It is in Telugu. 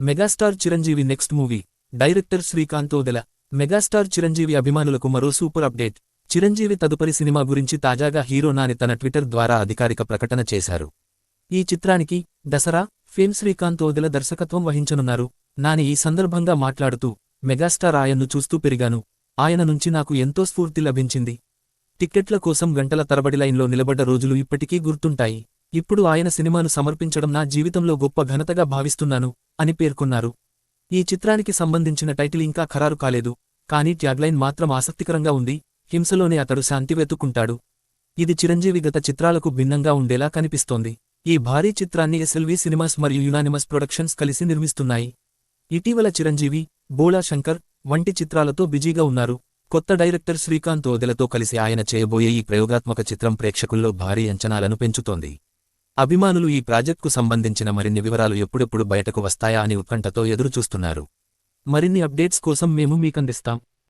Megastar Chiranjeevi next movie director Srikanth Odela. Megastar Chiranjeevi అభిమానులకు మరో సూపర్ అప్డేట్. చిరంజీవి తదుపరి సినిమా గురించి తాజాగా హీరో నాని తన ట్విట్టర్ ద్వారా అధికారిక ప్రకటన చేశారు. ఈ చిత్రానికి దసరా ఫేమ్ శ్రీకాంత్ ఓదెల దర్శకత్వం వహించనున్నారు. నాని ఈ సందర్భంగా మాట్లాడుతూ, మెగాస్టార్ ఆయన్ను చూస్తూ పెరిగాను. ఆయన నుంచి నాకు ఎంతో స్ఫూర్తి లభించింది. టిక్కెట్ల కోసం గంటల తరబడి లైన్లో నిలబడ్డ రోజులు ఇప్పటికీ గుర్తుంటాయి. ఇప్పుడు ఆయన సినిమాను సమర్పించడం నా జీవితంలో గొప్ప ఘనతగా భావిస్తున్నాను అని పేర్కొన్నారు. ఈ చిత్రానికి సంబంధించిన టైటిల్ ఇంకా ఖరారు కాలేదు, కానీ ట్యాగ్లైన్ మాత్రం ఆసక్తికరంగా ఉంది. హింసలోనే అతడు శాంతి వెతుక్కుంటాడు. ఇది చిరంజీవి గత చిత్రాలకు భిన్నంగా ఉండేలా కనిపిస్తోంది. ఈ భారీ చిత్రాన్ని ఎస్ఎల్వి సినిమాస్ మరియు యునానిమస్ ప్రొడక్షన్స్ కలిసి నిర్మిస్తున్నాయి. ఇటీవల చిరంజీవి, బోళా శంకర్ వంటి చిత్రాలతో బిజీగా ఉన్నారు. కొత్త డైరెక్టర్ శ్రీకాంత్ ఓదెలతో కలిసి ఆయన చేయబోయే ఈ ప్రయోగాత్మక చిత్రం ప్రేక్షకుల్లో భారీ అంచనాలను పెంచుతోంది. అభిమానులు ఈ ప్రాజెక్ట్కు సంబంధించిన మరిన్ని వివరాలు ఎప్పుడెప్పుడు బయటకు వస్తాయా అని ఉత్కంఠతో ఎదురుచూస్తున్నారు. మరిన్ని అప్డేట్స్ కోసం మేము మీకందిస్తాం.